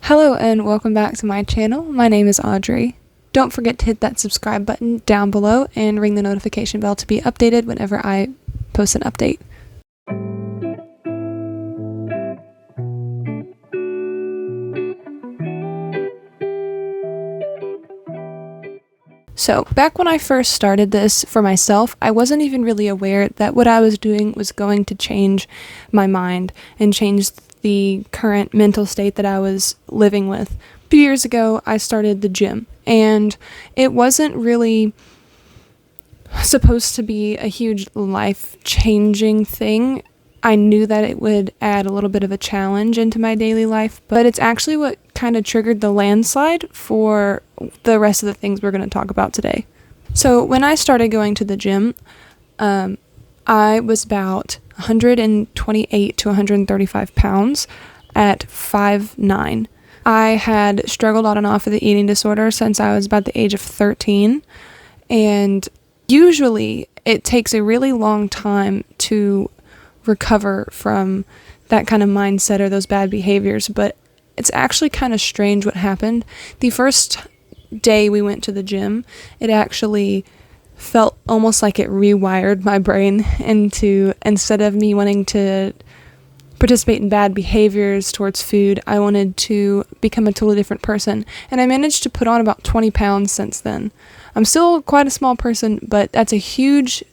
Hello and welcome back to my channel. My name is Audrey. Don't forget to hit that subscribe button down below and ring the notification bell to be updated whenever I post an update. So, back when I first started this for myself, I wasn't even really aware that what I was doing was going to change my mind and change the current mental state that I was living with. A few years ago, I started the gym, and it wasn't really supposed to be a huge life-changing thing. I knew that it would add a little bit of a challenge into my daily life, but it's actually what kind of triggered the landslide for the rest of the things we're going to talk about today. So when I started going to the gym, I was about 128 to 135 pounds at 5'9". I had struggled on and off with the eating disorder since I was about the age of 13, and usually it takes a really long time to recover from that kind of mindset or those bad behaviors, but it's actually kind of strange what happened. The first day we went to the gym, it actually felt almost like it rewired my brain into, instead of me wanting to participate in bad behaviors towards food, I wanted to become a totally different person. And I managed to put on about 20 pounds since then. I'm still quite a small person, but that's a huge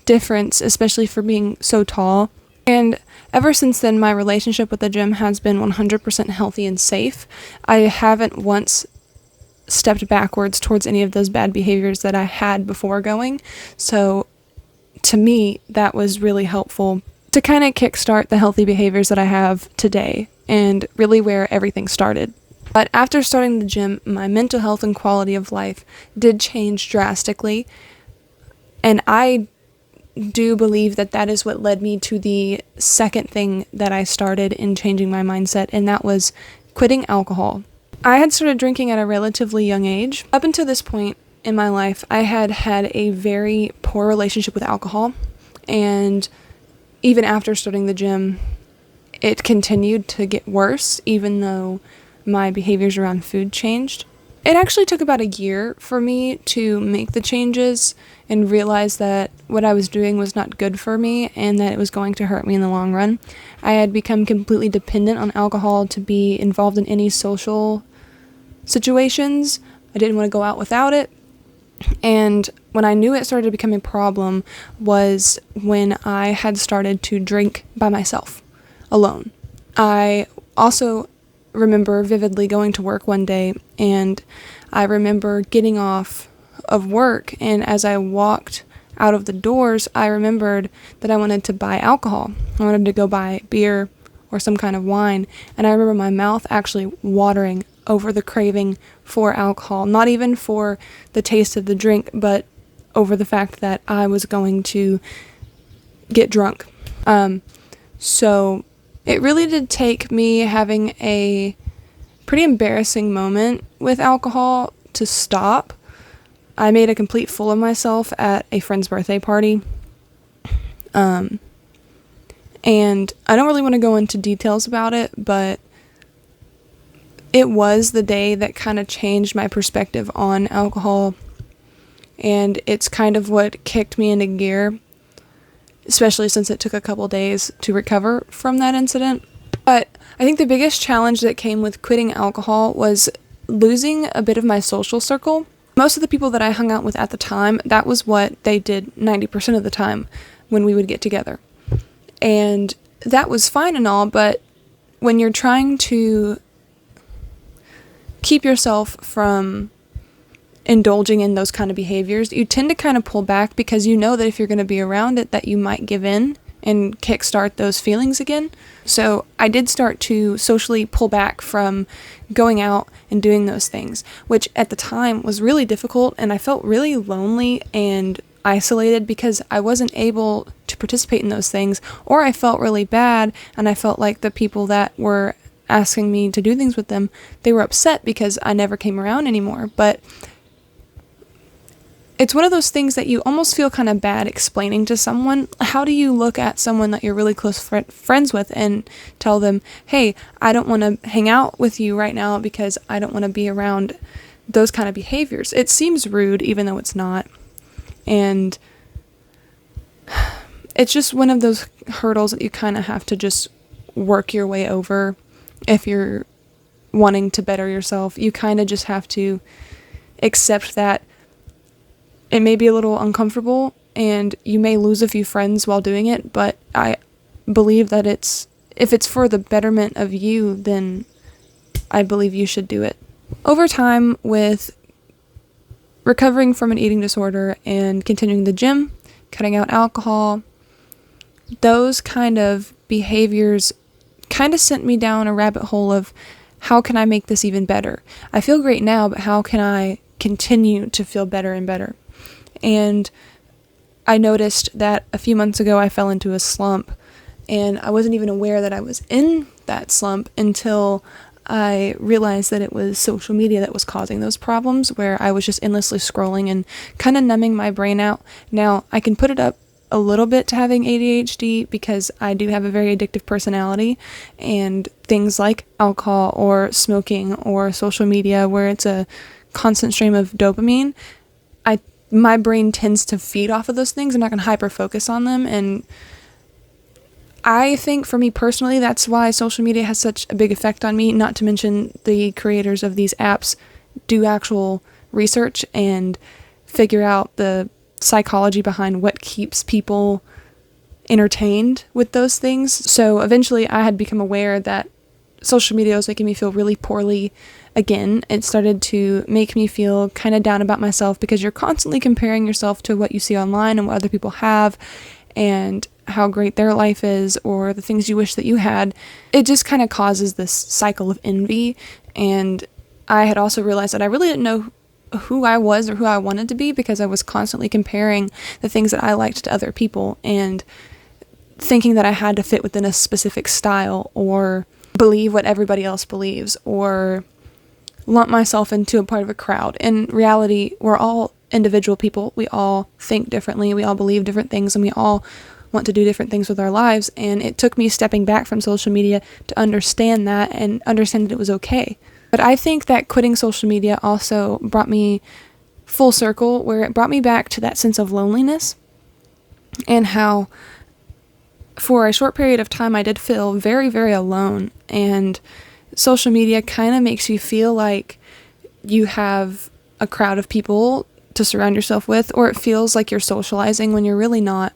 difference, especially for being so tall. And ever since then, my relationship with the gym has been 100% healthy and safe. I haven't once stepped backwards towards any of those bad behaviors that I had before going. So to me, that was really helpful to kind of kickstart the healthy behaviors that I have today and really where everything started. But after starting the gym, my mental health and quality of life did change drastically. And I do believe that that is what led me to the second thing that I started in changing my mindset, and that was quitting alcohol. I had started drinking at a relatively young age. Up until this point in my life, I had had a very poor relationship with alcohol, and even after starting the gym, it continued to get worse, even though my behaviors around food changed. It actually took about a year for me to make the changes and realize that what I was doing was not good for me and that it was going to hurt me in the long run. I had become completely dependent on alcohol to be involved in any social situations. I didn't want to go out without it. And when I knew it started to become a problem was when I had started to drink by myself, alone. I also remember vividly going to work one day, and I remember getting off of work, and as I walked out of the doors, I remembered that I wanted to buy alcohol. I wanted to go buy beer or some kind of wine, and I remember my mouth actually watering over the craving for alcohol, not even for the taste of the drink, but over the fact that I was going to get drunk. So it really did take me having a pretty embarrassing moment with alcohol to stop. I made a complete fool of myself at a friend's birthday party. And I don't really want to go into details about it, but it was the day that kind of changed my perspective on alcohol. And it's kind of what kicked me into gear, especially since it took a couple days to recover from that incident. But I think the biggest challenge that came with quitting alcohol was losing a bit of my social circle. Most of the people that I hung out with at the time, that was what they did 90% of the time when we would get together. And that was fine and all, but when you're trying to keep yourself from indulging in those kind of behaviors, you tend to kind of pull back because you know that if you're going to be around it, that you might give in and kickstart those feelings again. So I did start to socially pull back from going out and doing those things, which at the time was really difficult, and I felt really lonely and isolated because I wasn't able to participate in those things, or I felt really bad, and I felt like the people that were asking me to do things with them, they were upset because I never came around anymore. But it's one of those things that you almost feel kind of bad explaining to someone. How do you look at someone that you're really close friends with and tell them, hey, I don't want to hang out with you right now because I don't want to be around those kind of behaviors? It seems rude, even though it's not. And it's just one of those hurdles that you kind of have to just work your way over if you're wanting to better yourself. You kind of just have to accept that it may be a little uncomfortable and you may lose a few friends while doing it, but I believe that if it's for the betterment of you, then I believe you should do it. Over time, with recovering from an eating disorder and continuing the gym, cutting out alcohol, those kind of behaviors kind of sent me down a rabbit hole of how can I make this even better? I feel great now, but how can I continue to feel better and better? And I noticed that a few months ago I fell into a slump, and I wasn't even aware that I was in that slump until I realized that it was social media that was causing those problems, where I was just endlessly scrolling and kind of numbing my brain out. Now, I can put it up a little bit to having ADHD because I do have a very addictive personality, and things like alcohol or smoking or social media where it's a constant stream of dopamine, my brain tends to feed off of those things. I'm not going to hyper focus on them, and I think for me personally, that's why social media has such a big effect on me, not to mention the creators of these apps do actual research and figure out the psychology behind what keeps people entertained with those things. So eventually I had become aware that social media was making me feel really poorly again. It started to make me feel kind of down about myself because you're constantly comparing yourself to what you see online and what other people have and how great their life is or the things you wish that you had. It just kind of causes this cycle of envy. And I had also realized that I really didn't know who I was or who I wanted to be because I was constantly comparing the things that I liked to other people and thinking that I had to fit within a specific style or believe what everybody else believes or lump myself into a part of a crowd. In reality, we're all individual people. We all think differently. We all believe different things, and we all want to do different things with our lives. And it took me stepping back from social media to understand that and understand that it was okay. But I think that quitting social media also brought me full circle, where it brought me back to that sense of loneliness and how for a short period of time I did feel very, very alone. And social media kind of makes you feel like you have a crowd of people to surround yourself with, or it feels like you're socializing when you're really not.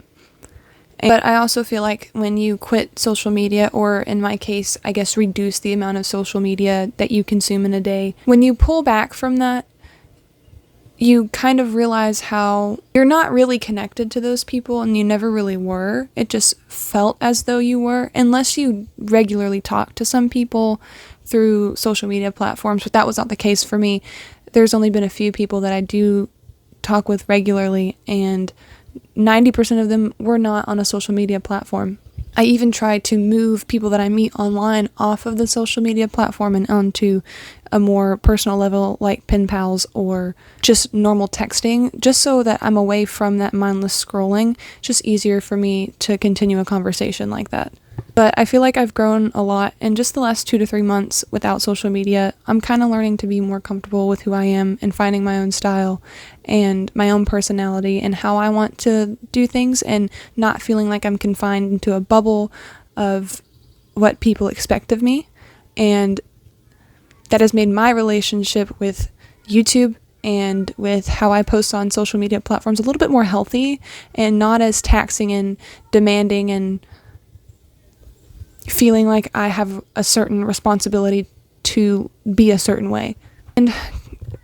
But I also feel like when you quit social media, or in my case, I guess reduce the amount of social media that you consume in a day, when you pull back from that, you kind of realize how you're not really connected to those people, and you never really were. It just felt as though you were, unless you regularly talk to some people through social media platforms, but that was not the case for me. There's only been a few people that I do talk with regularly, and 90% of them were not on a social media platform. I even tried to move people that I meet online off of the social media platform and onto a more personal level like pen pals or just normal texting, just so that I'm away from that mindless scrolling. It's just easier for me to continue a conversation like that. But I feel like I've grown a lot in just the last 2 to 3 months without social media. I'm kind of learning to be more comfortable with who I am and finding my own style and my own personality and how I want to do things, and not feeling like I'm confined into a bubble of what people expect of me. And that has made my relationship with YouTube and with how I post on social media platforms a little bit more healthy and not as taxing and demanding and feeling like I have a certain responsibility to be a certain way. And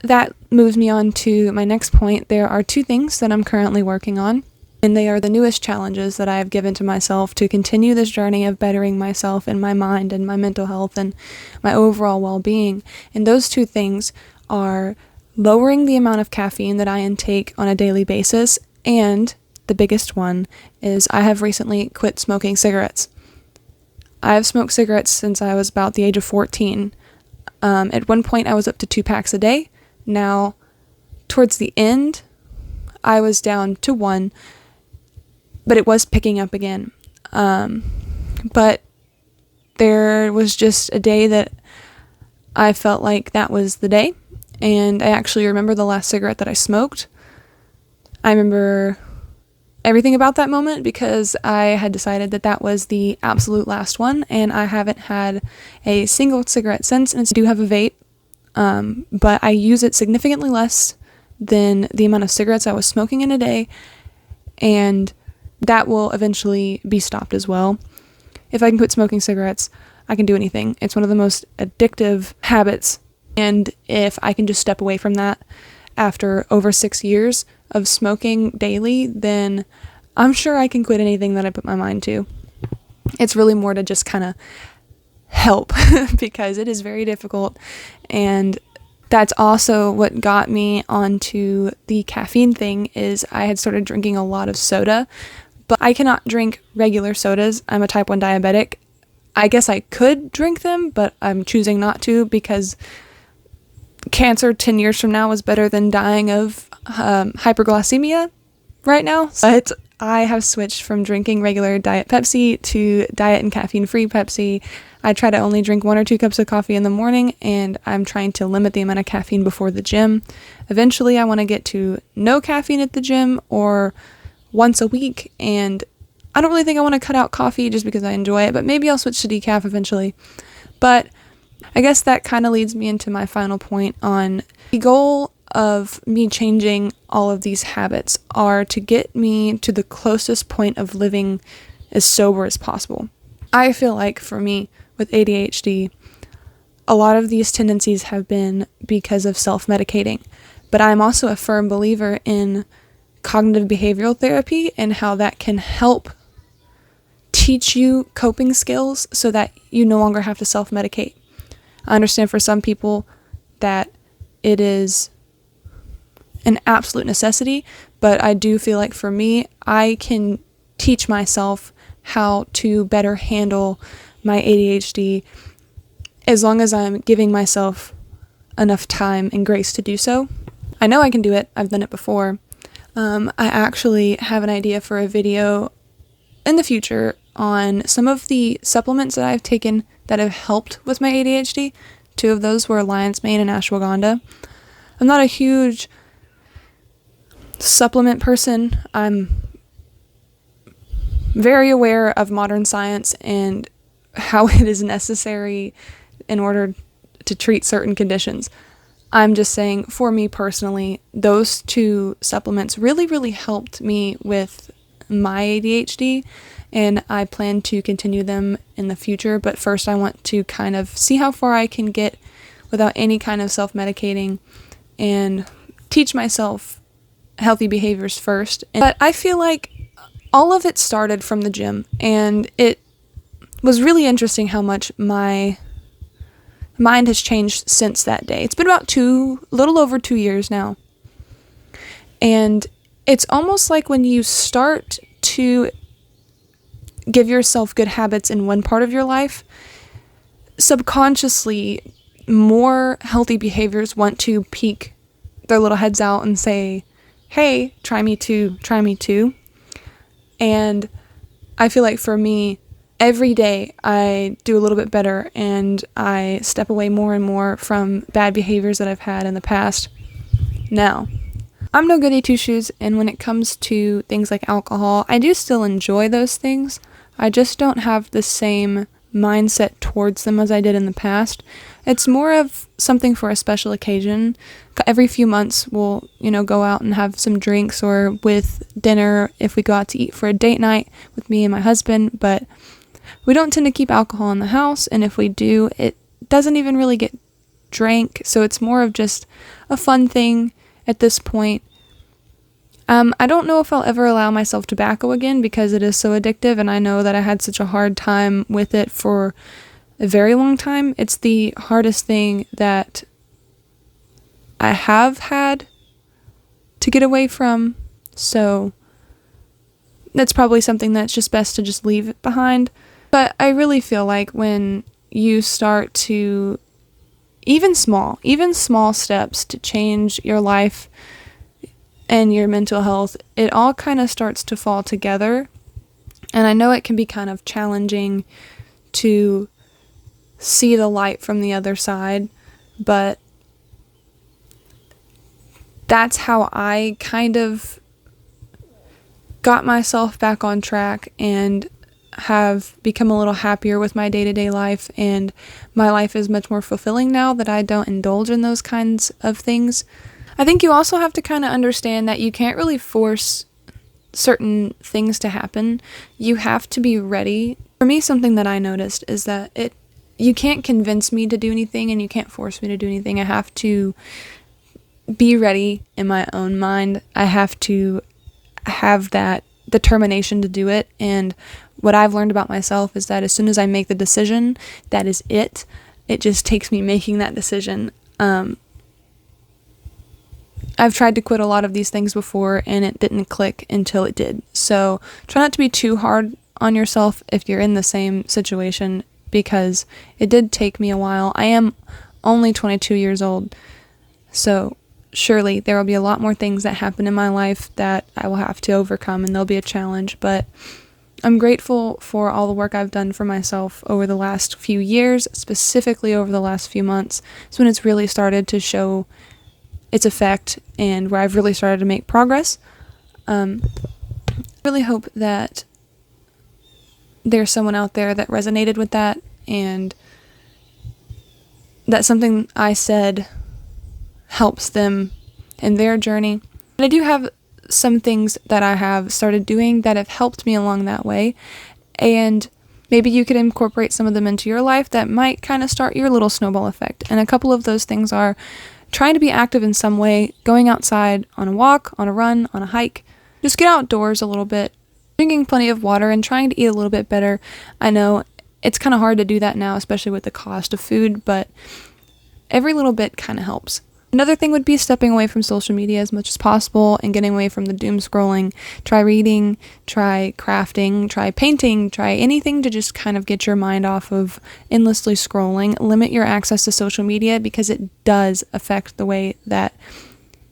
that moves me on to my next point. There are 2 things that I'm currently working on, and they are the newest challenges that I have given to myself to continue this journey of bettering myself and my mind and my mental health and my overall well-being. And those 2 things are lowering the amount of caffeine that I intake on a daily basis, and the biggest one is I have recently quit smoking cigarettes. I have smoked cigarettes since I was about the age of 14. At one point I was up to 2 packs a day. Now, towards the end I was down to 1, but it was picking up again. But there was just a day that I felt like that was the day, and I actually remember the last cigarette that I smoked. I remember everything about that moment because I had decided that that was the absolute last one, and I haven't had a single cigarette since, and I do have a vape, but I use it significantly less than the amount of cigarettes I was smoking in a day, and that will eventually be stopped as well. If I can quit smoking cigarettes, I can do anything. It's one of the most addictive habits, and if I can just step away from that after over 6 years of smoking daily, then I'm sure I can quit anything that I put my mind to. It's really more to just kind of help because it is very difficult, and that's also what got me onto the caffeine thing. Is I had started drinking a lot of soda, but I cannot drink regular sodas. I'm a type 1 diabetic. I guess I could drink them, but I'm choosing not to because cancer 10 years from now is better than dying of hyperglycemia right now. But I have switched from drinking regular Diet Pepsi to diet and caffeine-free Pepsi. I try to only drink 1 or 2 cups of coffee in the morning, and I'm trying to limit the amount of caffeine before the gym. Eventually, I want to get to no caffeine at the gym or once a week, and I don't really think I want to cut out coffee just because I enjoy it, but maybe I'll switch to decaf eventually. But I guess that kind of leads me into my final point on the goal of me changing all of these habits are to get me to the closest point of living as sober as possible. I feel like for me with ADHD, a lot of these tendencies have been because of self-medicating, but I'm also a firm believer in cognitive behavioral therapy and how that can help teach you coping skills so that you no longer have to self-medicate. I understand for some people that it is an absolute necessity, but I do feel like for me, I can teach myself how to better handle my ADHD as long as I'm giving myself enough time and grace to do so. I know I can do it. I've done it before. I actually have an idea for a video in the future on some of the supplements that I've taken that have helped with my ADHD. 2 of those were lion's mane and ashwagandha. I'm not a huge supplement person. I'm very aware of modern science and how it is necessary in order to treat certain conditions. I'm just saying, for me personally, those 2 supplements really, really helped me with my ADHD, and I plan to continue them in the future, but first I want to kind of see how far I can get without any kind of self-medicating and teach myself healthy behaviors first. But I feel like all of it started from the gym, and it was really interesting how much my mind has changed since that day. It's been about a little over 2 years now. And it's almost like when you start to give yourself good habits in one part of your life, subconsciously more healthy behaviors want to peek their little heads out and say, hey, try me too. And I feel like for me, every day I do a little bit better and I step away more and more from bad behaviors that I've had in the past. Now, I'm no goody two-shoes, and when it comes to things like alcohol, I do still enjoy those things. I just don't have the same mindset towards them as I did in the past. It's more of something for a special occasion. Every few months we'll, go out and have some drinks, or with dinner if we go out to eat for a date night with me and my husband, but we don't tend to keep alcohol in the house, and if we do, it doesn't even really get drank, so it's more of just a fun thing at this point. I don't know if I'll ever allow myself tobacco again because it is so addictive, and I know that I had such a hard time with it for a very long time. It's the hardest thing that I have had to get away from, so that's probably something that's just best to just leave it behind. But I really feel like when you start to even small steps to change your life and your mental health, it all kind of starts to fall together. And I know it can be kind of challenging to see the light from the other side, but that's how I kind of got myself back on track and have become a little happier with my day-to-day life, and my life is much more fulfilling now that I don't indulge in those kinds of things. I think you also have to kind of understand that you can't really force certain things to happen. You have to be ready. For me, something that I noticed is that you can't convince me to do anything, and you can't force me to do anything. I have to be ready in my own mind. I have to have that determination to do it, and what I've learned about myself is that as soon as I make the decision, that is it. It just takes me making that decision. I've tried to quit a lot of these things before, and it didn't click until it did. So try not to be too hard on yourself if you're in the same situation, because it did take me a while. I am only 22 years old, so surely there will be a lot more things that happen in my life that I will have to overcome, and there'll be a challenge, but I'm grateful for all the work I've done for myself over the last few years, specifically over the last few months. It's when it's really started to show its effect and where I've really started to make progress. I really hope that there's someone out there that resonated with that, and that something I said helps them in their journey. And I do have some things that I have started doing that have helped me along that way, and maybe you could incorporate some of them into your life that might kind of start your little snowball effect. And a couple of those things are trying to be active in some way, going outside on a walk, on a run, on a hike, just get outdoors a little bit, drinking plenty of water, and trying to eat a little bit better. I know it's kind of hard to do that now, especially with the cost of food, but every little bit kind of helps. Another thing would be stepping away from social media as much as possible and getting away from the doom scrolling. Try reading, try crafting, try painting, try anything to just kind of get your mind off of endlessly scrolling. Limit your access to social media, because it does affect the way that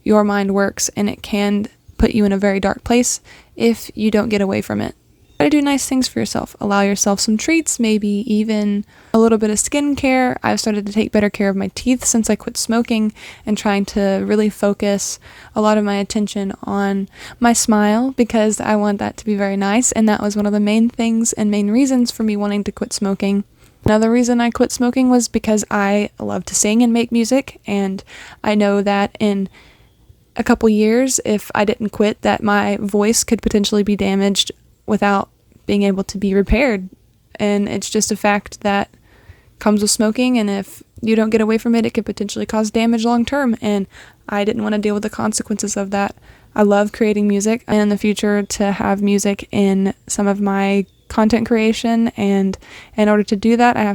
your mind works, and it can put you in a very dark place if you don't get away from it. Try to do nice things for yourself. Allow yourself some treats, maybe even a little bit of skincare. I've started to take better care of my teeth since I quit smoking, and trying to really focus a lot of my attention on my smile, because I want that to be very nice, and that was one of the main things and main reasons for me wanting to quit smoking. Another reason I quit smoking was because I love to sing and make music, and I know that in a couple years, if I didn't quit, that my voice could potentially be damaged without being able to be repaired. And it's just a fact that comes with smoking, and if you don't get away from it, it could potentially cause damage long term, and I didn't want to deal with the consequences of that. I love creating music, and in the future to have music in some of my content creation, and in order to do that,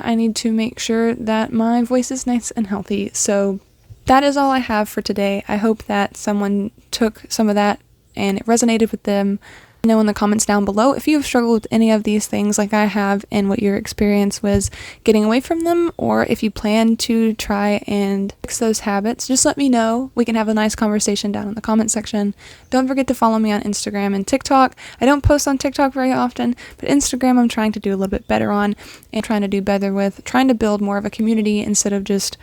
I need to make sure that my voice is nice and healthy. So that is all I have for today. I hope that someone took some of that and it resonated with them. Let me know in the comments down below if you have struggled with any of these things like I have, and what your experience was getting away from them, or if you plan to try and fix those habits. Just let me know. We can have a nice conversation down in the comment section. Don't forget to follow me on Instagram and TikTok. I don't post on TikTok very often, but Instagram I'm trying to do a little bit better on, and trying to do better with, trying to build more of a community instead of just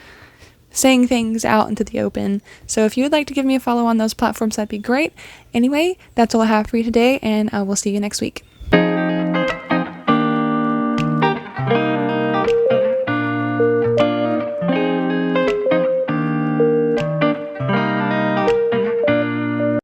saying things out into the open. So if you would like to give me a follow on those platforms, that'd be great. Anyway, that's all I have for you today, and I will see you next week.